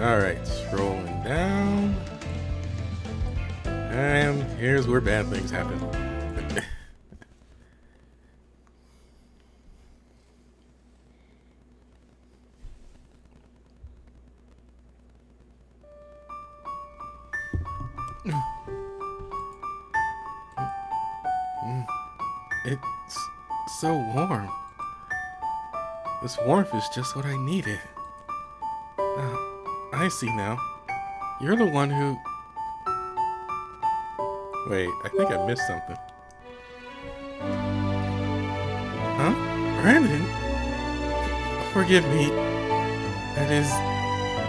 Alright, scrolling down. And here's where bad things happen. It's so warm. This warmth is just what I needed. I see now. You're the one who... Wait, I think I missed something. Huh? Brandon? Forgive me. That is...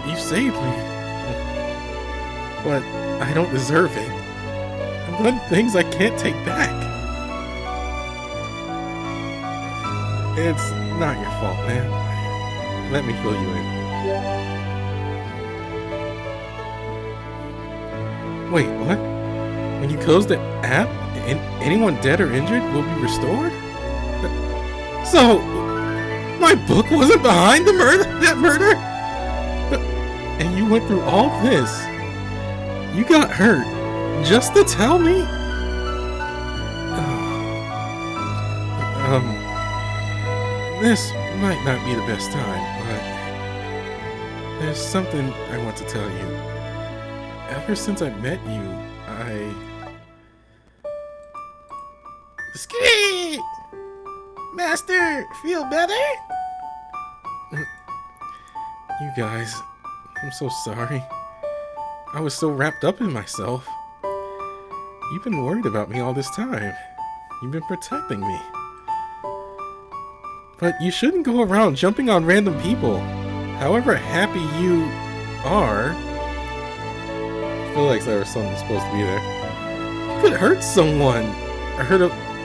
You saved me. But I don't deserve it. I've done things I can't take back. It's not your fault, man. Let me fill you in. Wait, what? When you close the app, anyone dead or injured will be restored? So, my book wasn't behind that murder? And you went through all this. You got hurt just to tell me? This might not be the best time, but there's something I want to tell you. Ever since I met you, Ski! Master, feel better? You guys, I'm so sorry. I was so wrapped up in myself. You've been worried about me all this time. You've been protecting me. But you shouldn't go around jumping on random people. However happy you are... I feel like there was something supposed to be there. You could hurt someone. Or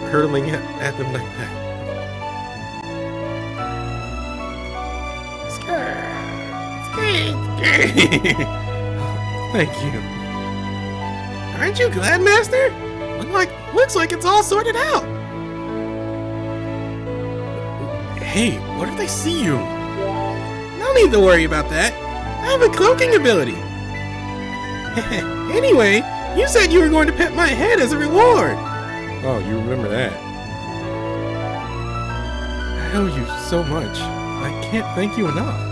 hurtling at them like that. Thank you. Aren't you glad, Master? Looks like it's all sorted out. Hey, what if they see you? No need to worry about that. I have a cloaking ability. Anyway, you said you were going to pet my head as a reward. Oh, you remember that. I owe you so much. I can't thank you enough.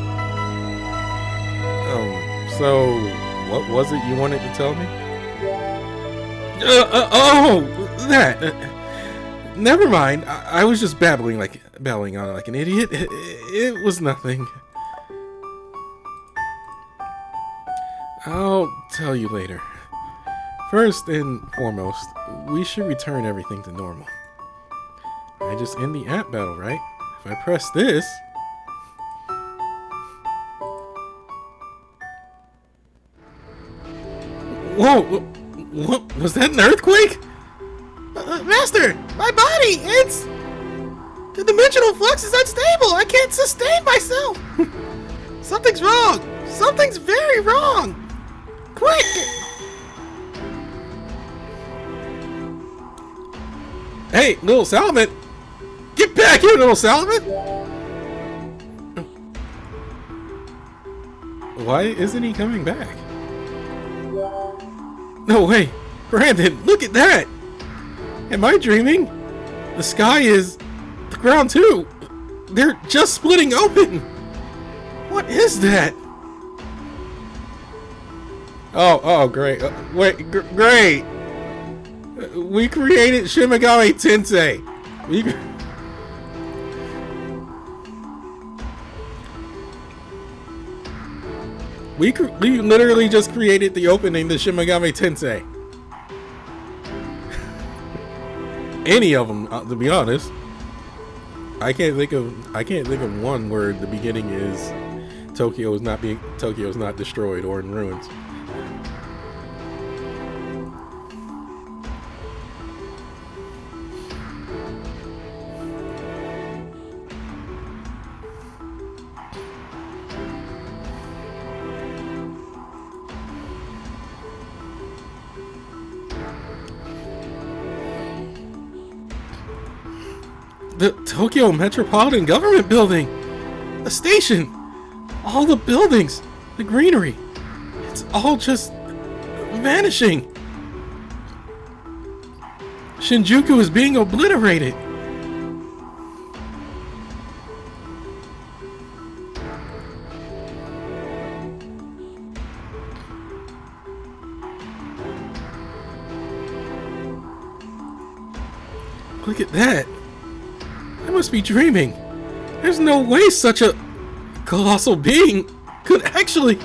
So, what was it you wanted to tell me? That. Never mind. I was just babbling on like an idiot. It was nothing. I'll tell you later. First and foremost, we should return everything to normal. I just end the app battle, right? If I press this... Whoa! What? Was that an earthquake? Master! My body! It's... The dimensional flux is unstable! I can't sustain myself! Something's wrong! Something's very wrong! Quick! Hey, little Salmon! Get back here, little Salmon! Why isn't he coming back? No way! Brandon, look at that! Am I dreaming? The sky is... the ground too! They're just splitting open! What is that? Oh, great. Great! We created Shimigami Tensei! We literally just created the opening to Shimigami Tensei. Any of them, to be honest. I can't think of one where the beginning is Tokyo is not destroyed or in ruins. The Tokyo Metropolitan Government Building! The station! All the buildings! The greenery! It's all just vanishing. Shinjuku is being obliterated. Look at that. I must be dreaming. There's no way such a colossal being could actually...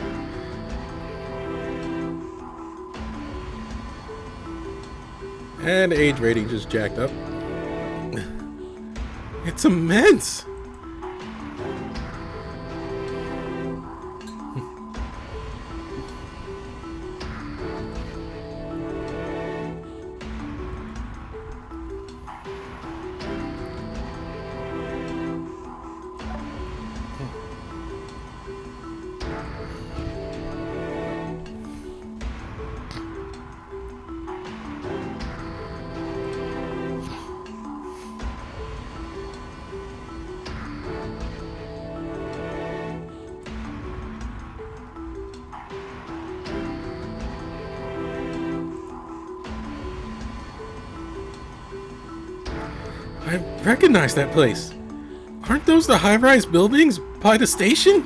And the age rating just jacked up. It's immense. I recognize that place. Aren't those the high-rise buildings by the station?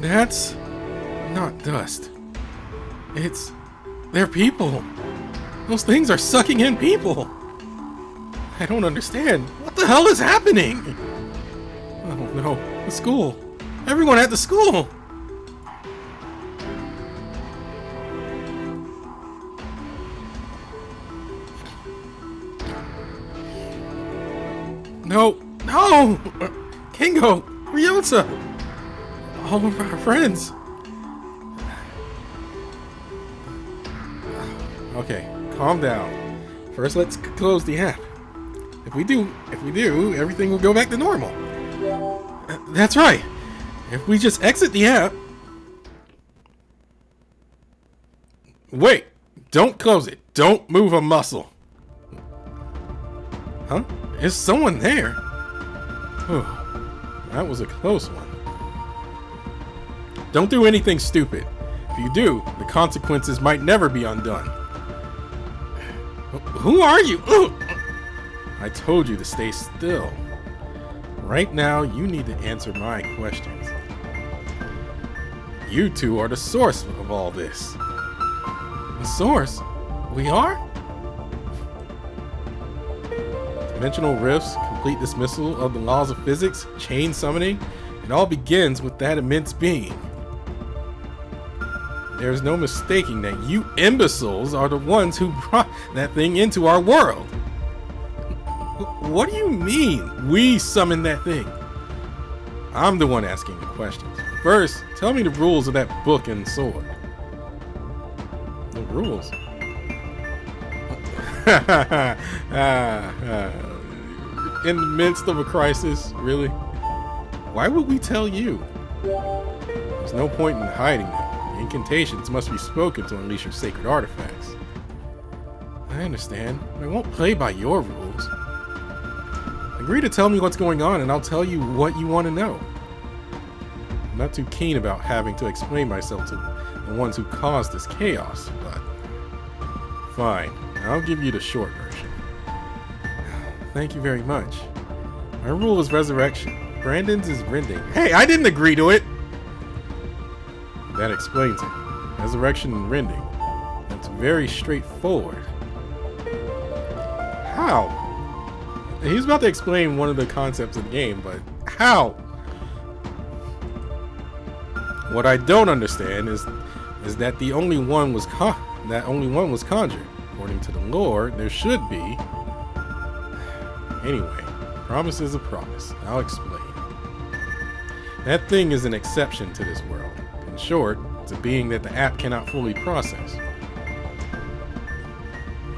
That's not dust. They're people. Those things are sucking in people. I don't understand. What the hell is happening? Oh no, the school. Everyone at the school. No, no! Kingo, Ryota, all of our friends. Okay, calm down. First, let's close the app. If we do, everything will go back to normal. That's right. If we just exit the app... Wait! Don't close it. Don't move a muscle. Huh? Is someone there? Whew. That was a close one. Don't do anything stupid. If you do, the consequences might never be undone. Who are you? I told you to stay still. Right now, you need to answer my questions. You two are the source of all this. The source? We are? Dimensional rifts, complete dismissal of the laws of physics, chain summoning. It all begins with that immense being. There's no mistaking that you imbeciles are the ones who brought that thing into our world. What do you mean, we summoned that thing? I'm the one asking the questions. First, tell me the rules of that book and sword. The rules? In the midst of a crisis, really? Why would we tell you? There's no point in hiding them. The incantations must be spoken to unleash your sacred artifacts. I understand, but I won't play by your rules. Agree to tell me what's going on and I'll tell you what you want to know. I'm not too keen about having to explain myself to the ones who caused this chaos, but... Fine, I'll give you the short version. Thank you very much. My rule is resurrection. Brandon's is rending. Hey, I didn't agree to it! That explains it. Resurrection and rending. That's very straightforward. How? He's about to explain one of the concepts of the game, but how? What I don't understand is that the only one was conjured. According to the lore, there should be. Anyway, promise is a promise. I'll explain. That thing is an exception to this world. In short, it's a being that the app cannot fully process.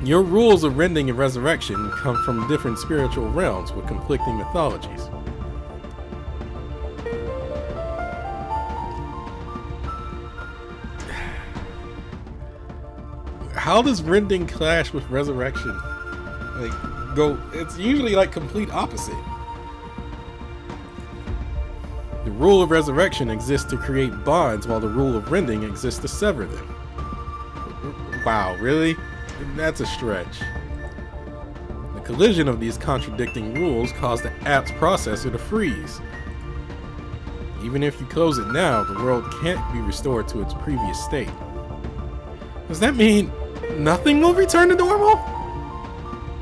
Your rules of rending and resurrection come from different spiritual realms with conflicting mythologies. How does rending clash with resurrection? It's usually like complete opposite. The rule of resurrection exists to create bonds, while the rule of rending exists to sever them. Wow, really? That's a stretch. The collision of these contradicting rules caused the app's processor to freeze. Even if you close it now, the world can't be restored to its previous state. Does that mean nothing will return to normal?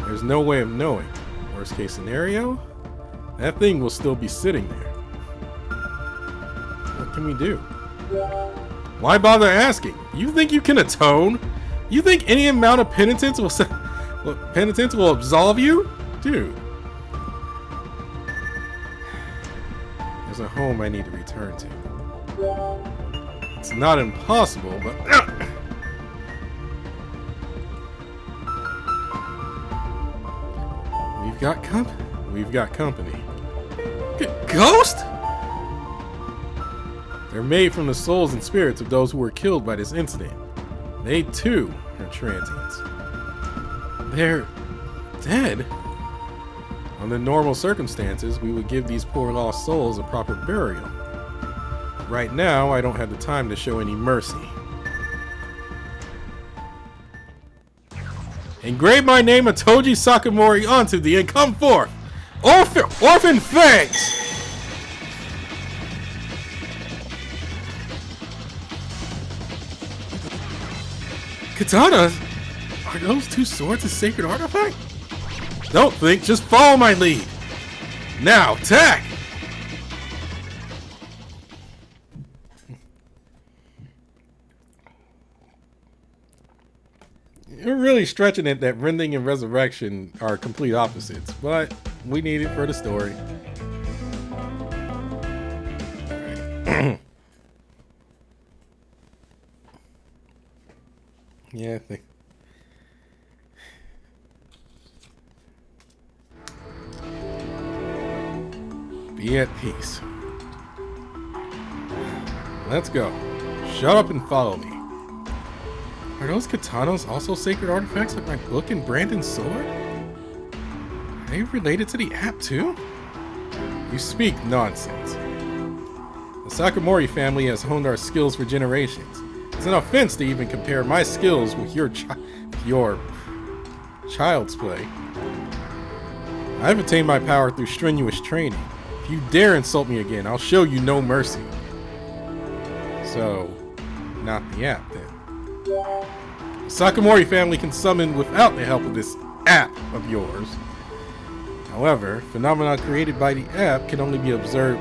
There's no way of knowing. Worst case scenario, that thing will still be sitting there. What can we do? Why bother asking? You think you can atone? You think any amount of penitence will absolve you? Dude. There's a home I need to return to. It's not impossible, but We've got company. Ghost? They're made from the souls and spirits of those who were killed by this incident. They too are transients. They're dead? Under normal circumstances, we would give these poor lost souls a proper burial. Right now, I don't have the time to show any mercy. Engrave my name of Toji Sakamori onto thee and come forth! Orphan Fangs! Katanas? Are those two swords a sacred artifact? Don't think, just follow my lead. Now, attack! You're really stretching it that rending and resurrection are complete opposites, but we need it for the story. Yeah, I think. Be at peace. Let's go. Shut up and follow me. Are those katanas also sacred artifacts like my book and Brandon's sword? Are they related to the app too? You speak nonsense. The Sakamori family has honed our skills for generations. It's an offense to even compare my skills with your child's play. I've attained my power through strenuous training. If you dare insult me again, I'll show you no mercy. So, not the app then. The Sakamori family can summon without the help of this app of yours. However, phenomena created by the app can only be observed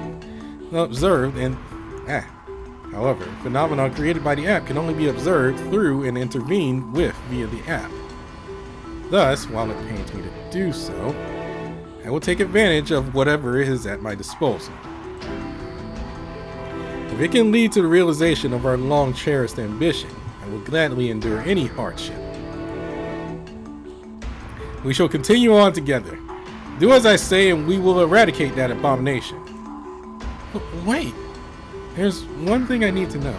through and intervened with via the app. Thus, while it pains me to do so, I will take advantage of whatever is at my disposal. If it can lead to the realization of our long-cherished ambition, I will gladly endure any hardship. We shall continue on together. Do as I say and we will eradicate that abomination. But wait, there's one thing I need to know.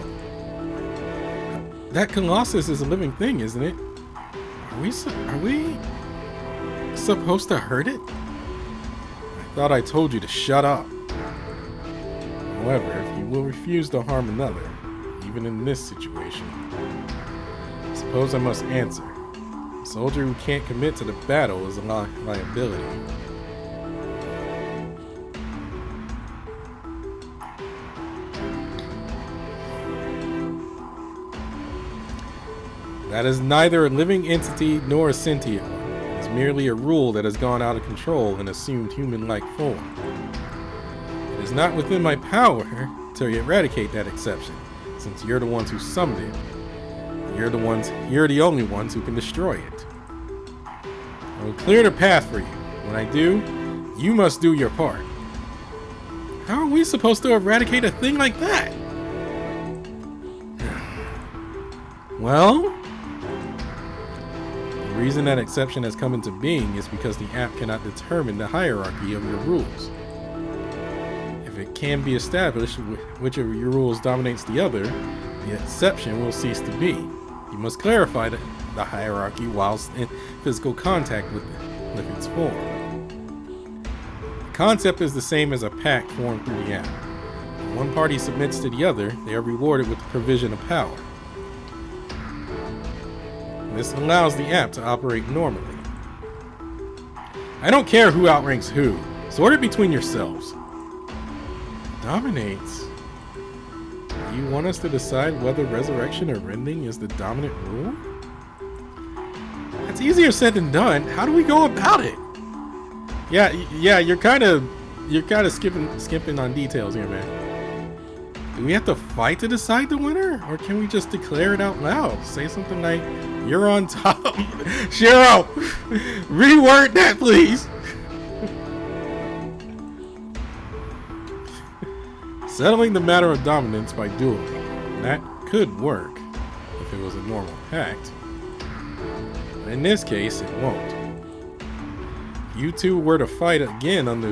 That Colossus is a living thing, isn't it? Are we supposed to hurt it? I thought I told you to shut up. However, if you will refuse to harm another, even in this situation, I suppose I must answer. A soldier who can't commit to the battle is a liability. That is neither a living entity nor a sentient one. It is merely a rule that has gone out of control and assumed human-like form. It is not within my power to eradicate that exception, since you're the ones who summoned it. You're the only ones who can destroy it. I will clear the path for you. When I do, you must do your part. How are we supposed to eradicate a thing like that? Well, the reason that exception has come into being is because the app cannot determine the hierarchy of your rules. If it can be established which of your rules dominates the other, the exception will cease to be. You must clarify the hierarchy whilst in physical contact with its form. The concept is the same as a pact formed through the app. When one party submits to the other, they are rewarded with the provision of power. This allows the app to operate normally. I don't care who outranks who. Sort it between yourselves. Dominates. Do you want us to decide whether resurrection or rending is the dominant rule? That's easier said than done. How do we go about it? Yeah, you're kind of skipping on details here, man. Do we have to fight to decide the winner, or can we just declare it out loud? Say something like, "You're on top." Shiro, reword that, please. Settling the matter of dominance by dueling. That could work if it was a normal pact. But in this case, it won't. If you two were to fight again under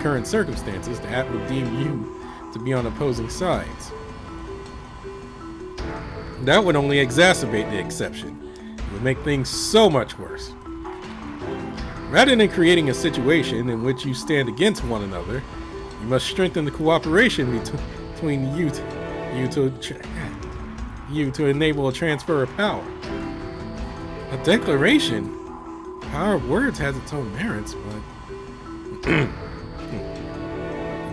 current circumstances, the app would deem you to be on opposing sides. That would only exacerbate the exception. It would make things so much worse. Rather than creating a situation in which you stand against one another, you must strengthen the cooperation between you to enable a transfer of power. A declaration? The power of words has its own merits, but a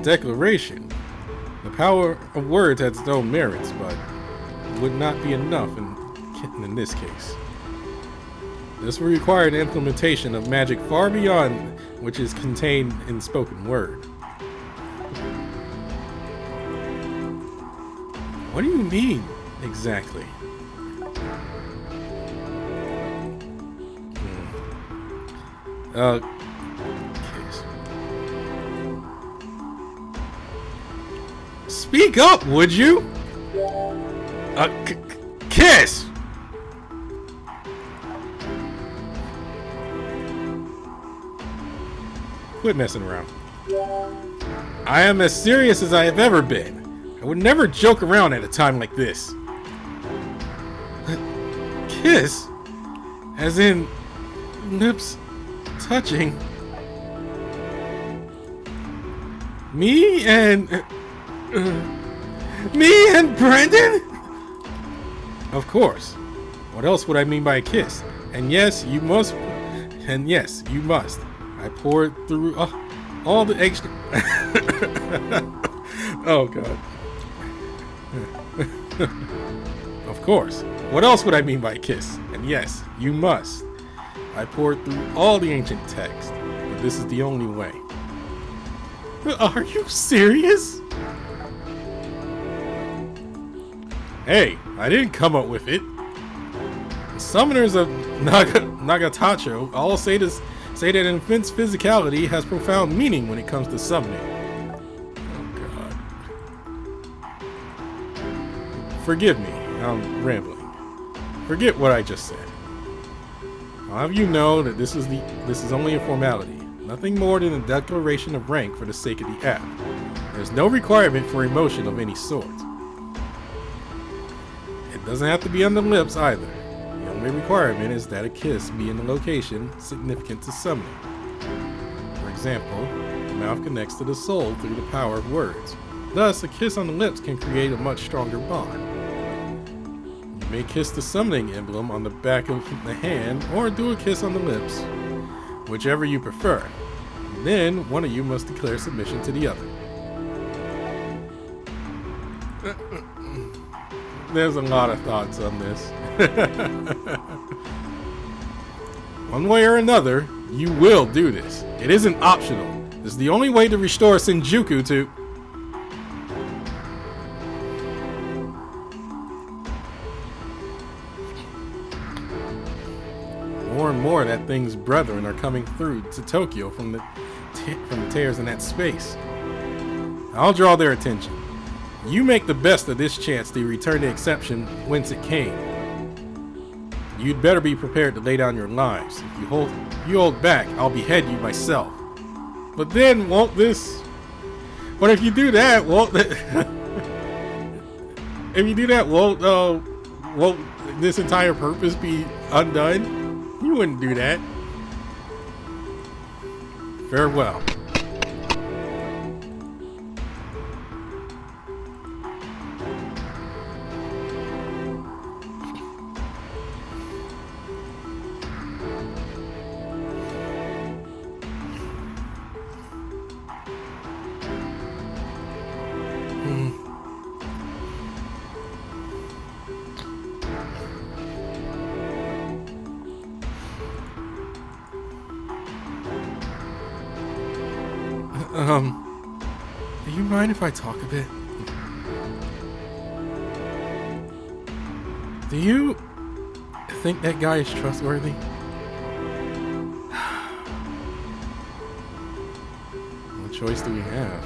declaration. The power of words has its own merits, but would not be enough in this case. This will require an implementation of magic far beyond which is contained in spoken word. What do you mean, exactly? Speak up, would you? Kiss! Quit messing around. I am as serious as I have ever been. I would never joke around at a time like this. Kiss? As in lips touching? Me and Brendan? Of course. What else would I mean by a kiss? And yes, you must. And yes, you must. I poured through all the extra. Oh God. Of course. What else would I mean by a kiss? And yes, you must. I poured through all the ancient text, but this is the only way. Are you serious? Hey, I didn't come up with it. The summoners of Nagatacho all say that an infant's physicality has profound meaning when it comes to summoning. Oh God. Forgive me, I'm rambling. Forget what I just said. I'll have you know that this is only a formality. Nothing more than a declaration of rank for the sake of the app. There's no requirement for emotion of any sort. It doesn't have to be on the lips either. The only requirement is that a kiss be in a location significant to summoning. For example, the mouth connects to the soul through the power of words. Thus, a kiss on the lips can create a much stronger bond. You may kiss the summoning emblem on the back of the hand, or do a kiss on the lips, whichever you prefer. Then, one of you must declare submission to the other. There's a lot of thoughts on this. One way or another, you will do this. It isn't optional. This is the only way to restore Shinjuku to... More and more that thing's brethren are coming through to Tokyo from the tears in that space. I'll draw their attention. You make the best of this chance to return the exception whence it came. You'd better be prepared to lay down your lives. If you hold back, I'll behead you myself. But then won't this... But if you do that, won't... If you do that, won't this entire purpose be undone? You wouldn't do that. Farewell. Do you mind if I talk a bit? Do you think that guy is trustworthy? What choice do we have?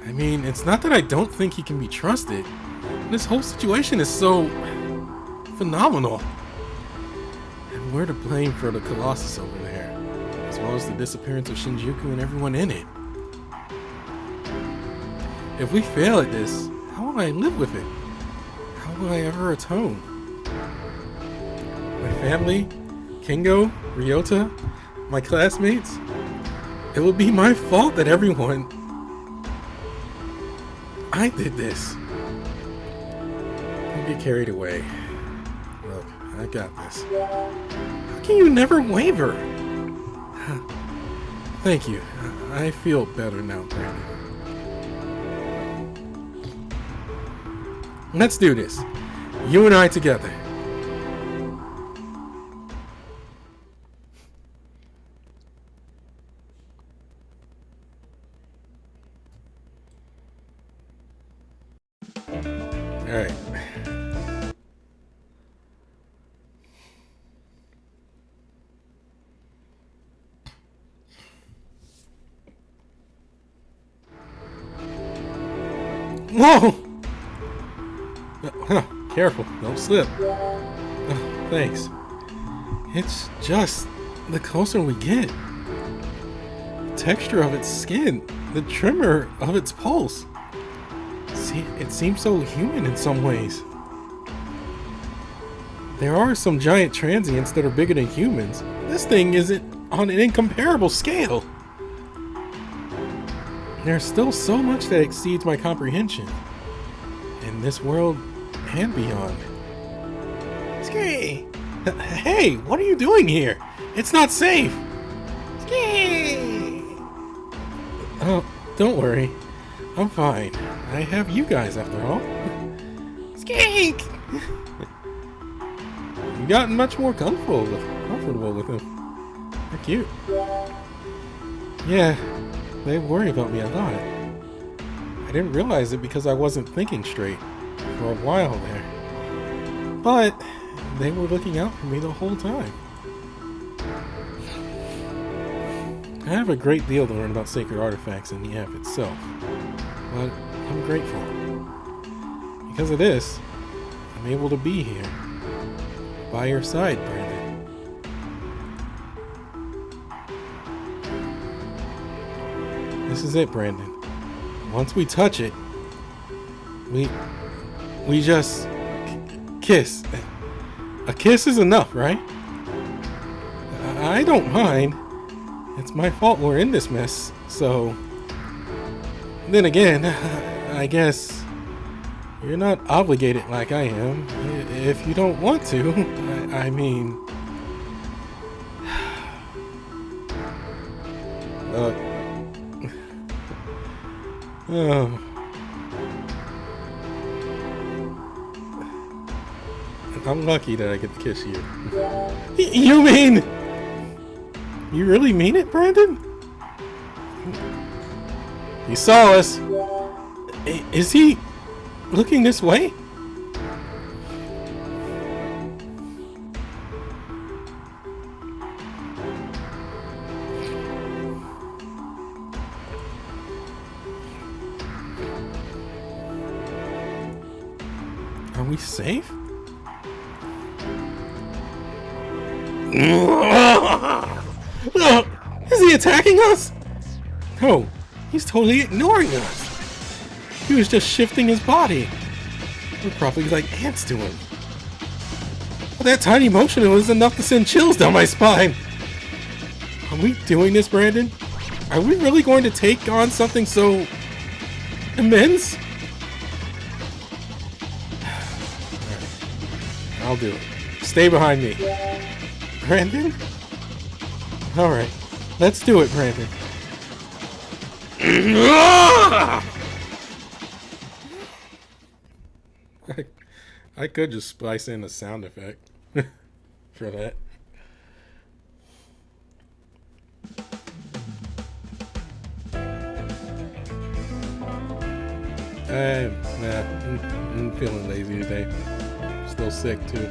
I mean, it's not that I don't think he can be trusted. This whole situation is so phenomenal. And we're to blame for the Colossus over there, as well as the disappearance of Shinjuku and everyone in it. If we fail at this, how will I live with it? How will I ever atone? My family, Kingo, Ryota, my classmates, it will be my fault that everyone... I did this. Don't get carried away. Look, I got this. How can you never waver? Thank you. I feel better now, Brandon. Let's do this. You and I together. All right. Whoa! Careful, don't slip. Thanks. It's just the closer we get. The texture of its skin, the tremor of its pulse. See, it seems so human in some ways. There are some giant transients that are bigger than humans. This thing isn't on an incomparable scale. There's still so much that exceeds my comprehension. In this world and beyond. Ski! Hey, what are you doing here? It's not safe! Ski! Oh, don't worry. I'm fine. I have you guys after all. Skeek! You've gotten much more comfortable with him. They're cute. Yeah, they worry about me a lot. I didn't realize it because I wasn't thinking straight for a while there. But they were looking out for me the whole time. I have a great deal to learn about sacred artifacts in the app itself, but I'm grateful. Because of this, I'm able to be here, by your side, Brandon. This is it, Brandon. Once we touch it, we just kiss. A kiss is enough, right? I don't mind. It's my fault we're in this mess, so... Then again, I guess you're not obligated like I am. If you don't want to, I mean... Oh. I'm lucky that I get to kiss you. You mean... You really mean it, Brandon? He saw us. Is he looking this way? Are we safe? Is he attacking us? No, he's totally ignoring us. He was just shifting his body. We're probably like ants to him. But that tiny motion was enough to send chills down my spine. Are we doing this, Brandon? Are we really going to take on something so immense? I'll do it. Stay behind me. Brandon? Alright. Let's do it, Brandon. I could just splice in a sound effect for that. I'm feeling lazy today. Still sick too.